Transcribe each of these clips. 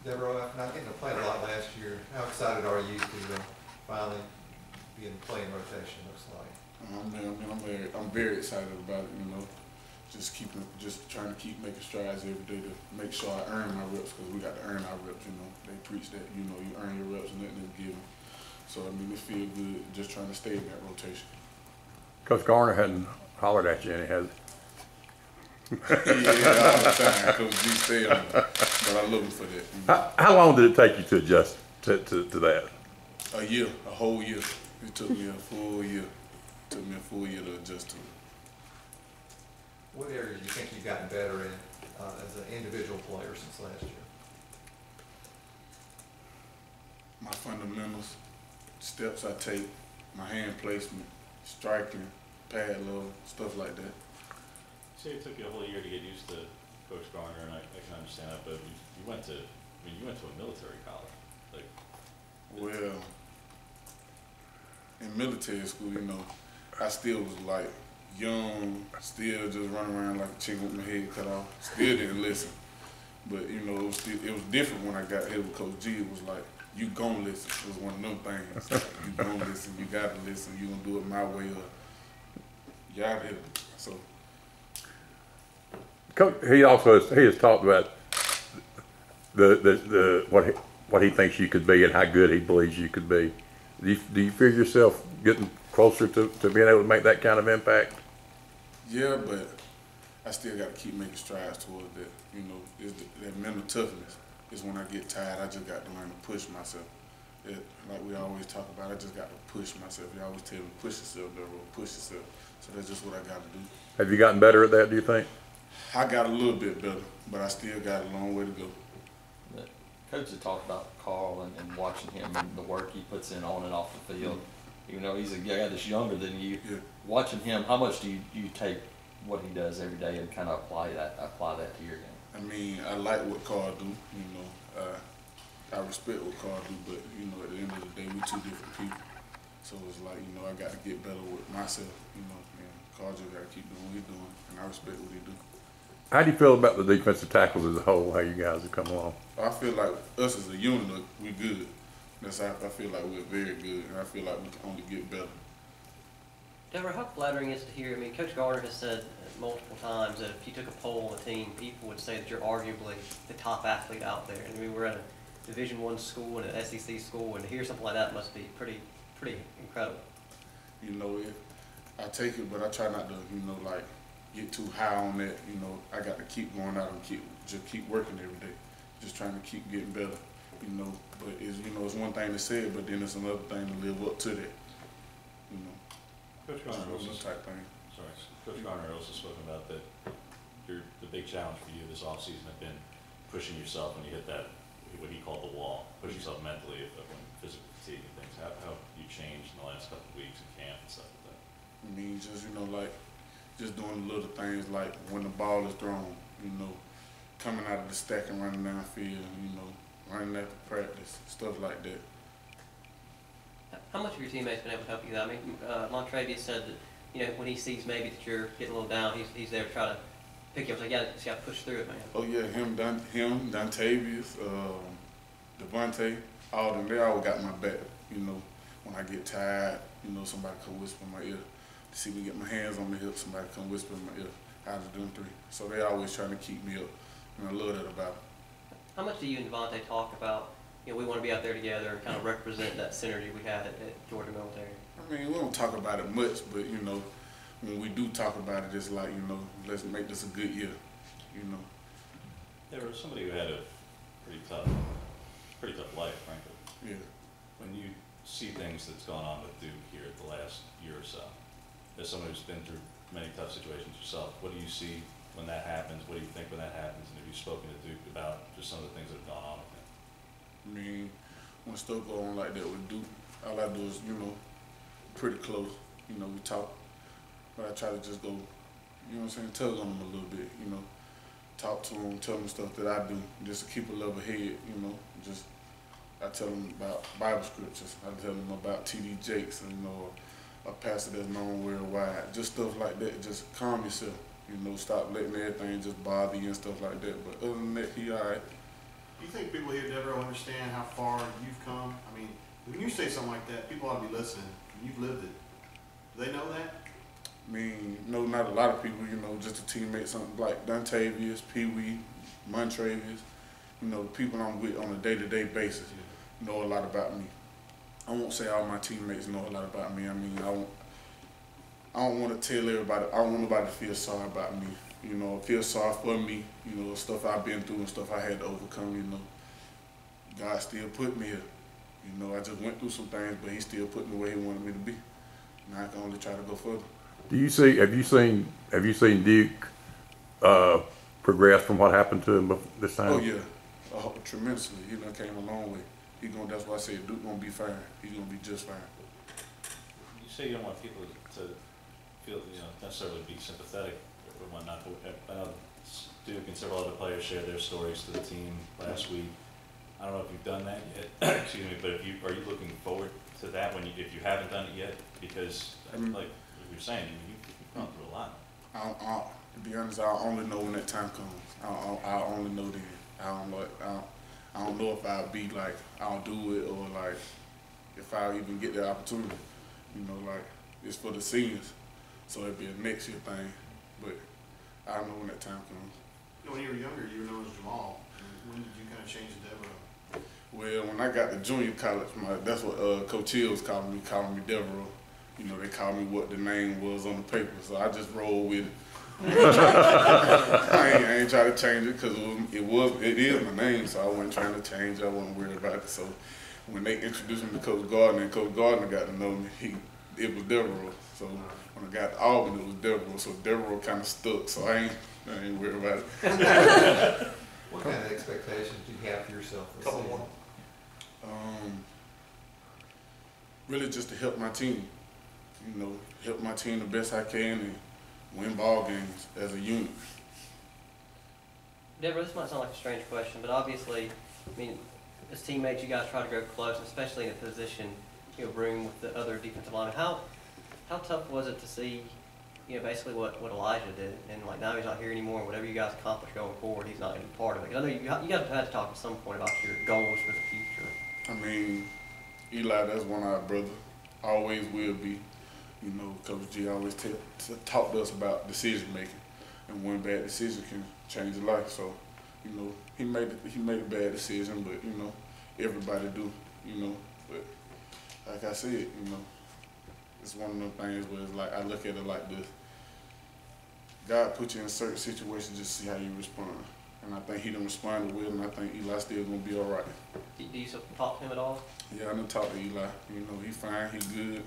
Devaroe, after not getting to play a lot last year, how excited are you to finally be in the playing rotation, looks like? I'm very excited about it, you know. Just trying to keep making strides every day to make sure I earn my reps, because we got to earn our reps, you know. They preach that, you know, you earn your reps and nothing is given. So, I mean, it feels good just trying to stay in that rotation. Coach Garner hadn't hollered at you any, has he? Yeah, all the time. Coach G stay on me, but I love him for that. You know? How long did it take you to adjust to that? A year, a whole year. It took me a full year. It took me a full year to adjust to it. What areas do you think you've gotten better in as an individual player since last year? My fundamentals, steps I take, my hand placement, striking, pad level, stuff like that. So it took you a whole year to get used to Coach Garner, and I can understand that. But you went to, you went to a military college, like. Well, in military school, you know, I still was like young, still just running around like a chicken with my head cut off. Still didn't listen, but you know, it was different when I got here with Coach G. It was like, you gon' listen. It was one of them things. Like, you gon' listen. You gotta listen. You gonna do it my way, or you out here. So. Coach, he has talked about what he thinks you could be and how good he believes you could be. Do you feel yourself getting closer to being able to make that kind of impact? Yeah, but I still got to keep making strides towards that. You know, that mental toughness is when I get tired. I just got to learn to push myself. Like we always talk about, I just got to push myself. You always tell me, push yourself, Devaroe, push yourself. So that's just what I got to do. Have you gotten better at that, do you think? I got a little bit better, but I still got a long way to go. The coach had talked about Carl and watching him and the work he puts in on and off the field. Even though he's a guy that's younger than you, watching him, how much do you take what he does every day and kind of apply that to your game? I mean, I like what Carl do. You know, I respect what Carl do, but you know, at the end of the day, we two different people. So it's like, you know, I got to get better with myself. You know, and Carl just got to keep doing what he's doing, and I respect what he do. How do you feel about the defensive tackles as a whole, how you guys have come along? I feel like us as a unit, we good. I feel like we're very good, and I feel like we can only get better. Devaroe, how flattering is it to hear? I mean, Coach Garner has said multiple times that if you took a poll on the team, people would say that you're arguably the top athlete out there. I mean, we're at a Division I school and an SEC school, and to hear something like that must be pretty incredible. You know, I take it, but I try not to, you know, like, get too high on that. You know, I got to keep going out and keep working every day, just trying to keep getting better. You know, but it's one thing to say it, but then it's another thing to live up to that. You know, Coach Garner also type thing. Sorry, Coach Garner also spoken about that. The big challenge for you this offseason have been pushing yourself when you hit that, what he called the wall. Push yourself mentally when physical fatigue and things. How have you changed in the last couple of weeks in camp and stuff like that? I mean, just, you know, like, just doing little things like when the ball is thrown, you know, coming out of the stack and running downfield, you know, running after practice, stuff like that. How much have your teammates been able to help you? I mean, Montravius said that, you know, when he sees maybe that you're getting a little down, he's there to try to pick you up. Like, yeah, just got to push through it, man. Oh yeah, Dontavius, Devontae, Auburn, they all got my back. You know, when I get tired, you know, somebody come whisper in my ear. To see me get my hands on the hip, somebody come whisper in my ear. Out of them three, so they always trying to keep me up, and I love that about them. How much do you and Devontae talk about, you know, we want to be out there together and kind of represent that synergy we had at Georgia Military? I mean, we don't talk about it much, but, you know, when we do talk about it, it's like, you know, let's make this a good year, you know. There was somebody who had a pretty tough life, frankly. Yeah. When you see things that's gone on with Duke here the last year or so, as someone who's been through many tough situations yourself, what do you see when that happens? What do you think when that happens? And have you spoken to Duke about just some of the things that have gone on with him? I mean, when stuff go on like that with Duke, all I do is, you know, pretty close. You know, we talk, but I try to just go, you know what I'm saying, tug on them a little bit, you know, talk to them, tell them stuff that I do, just to keep a level head, you know, just, I tell them about Bible scriptures, I tell them about T.D. Jakes, and, you know, a pastor that's known worldwide, just stuff like that, just calm yourself, you know, stop letting everything just bother you and stuff like that, but other than that, he all right. Do you think people here at Devaroe understand how far you've come? I mean, when you say something like that, people ought to be listening. You've lived it. Do they know that? I mean, no, not a lot of people, you know, just the teammates, something like Dontavius, Pee Wee, Montravius, you know, the people I'm with on a day-to-day basis know a lot about me. I won't say all my teammates know a lot about me. I mean, I don't want to tell everybody, I don't want nobody to feel sorry about me. You know, feel sorry for me, you know, stuff I've been through and stuff I had to overcome, you know. God still put me here. You know, I just went through some things, but he still put me where he wanted me to be. Now I can only try to go further. Have you seen Duke progress from what happened to him this time? Oh yeah, tremendously. He done came a long way. That's why I say Duke gonna be fine. He's gonna be just fine. You say you don't want people to feel, you know, necessarily be sympathetic or whatnot, but I know Duke and several other players shared their stories to the team last week. I don't know if you've done that yet, excuse me, but are you looking forward to that if you haven't done it yet? Because like you're saying, you've gone through a lot. To be honest, I'll only know when that time comes. I'll only know then. I don't know if I'll be like, I'll do it, or like, if I'll even get the opportunity. You know, like, it's for the seniors, so it'll be a next year thing, but I'll know when that time comes. You know, when you were younger, you were known as Jamal. When did you kind of change to Devaroe? Well, when I got to junior college, that's what Coach Hill was calling me Devaroe. You know, they called me what the name was on the paper, so I just rolled with it. I ain't trying to change it because it is my name, so I wasn't trying to change it. I wasn't worried about it. So when they introduced me to Coach Gardner, and Coach Gardner got to know me, it was Devaroe. So when I got to Auburn, it was Devaroe. So Devaroe kind of stuck. So I ain't worried about it. What kind of expectations do you have for yourself this season? Really just to help my team. You know, help my team the best I can and win ball games as a unit. Devaroe, this might sound like a strange question, but obviously, I mean, as teammates, you guys try to grow close, especially in a position, you know, room with the other defensive linemen. How tough was it to see, you know, basically what Elijah did, and like now he's not here anymore, and whatever you guys accomplish going forward, he's not going to be part of it. 'Cause I know you guys have had to talk at some point about your goals for the future. I mean, Eli, that's one of our brothers. Always will be. You know, Coach G always taught us about decision making, and one bad decision can change a life. So, you know, he made a bad decision, but you know, everybody do. You know, but like I said, you know, it's one of them things where it's like I look at it like this: God put you in certain situations just to see how you respond, and I think he done responded well, and I think Eli's still gonna be all right. Do you talk to him at all? Yeah, I done talked to Eli. You know, he fine, he good.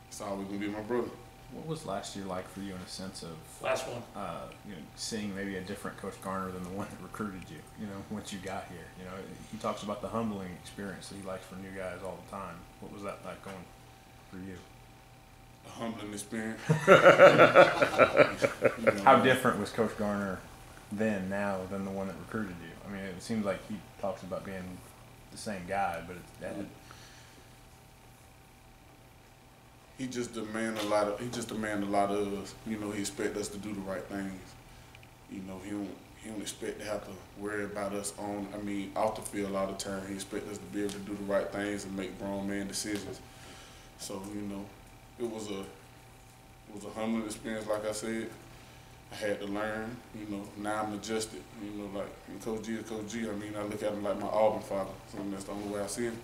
It's always gonna be my brother. What was last year like for you in a sense of Last one. you know, seeing maybe a different Coach Garner than the one that recruited you? You know, once you got here, you know, he talks about the humbling experience that he likes for new guys all the time. What was that like going for you? A humbling experience. How different was Coach Garner now than the one that recruited you? I mean, it seems like he talks about being the same guy, but He just demand a lot of us. You know, he expect us to do the right things. You know, he don't expect to have to worry about us off the field all the time. He expect us to be able to do the right things and make grown man decisions. So, you know, it was a humbling experience, like I said. I had to learn, you know, now I'm adjusted. You know, like, and Coach G is Coach G. I mean, I look at him like my Auburn father. So that's the only way I see him.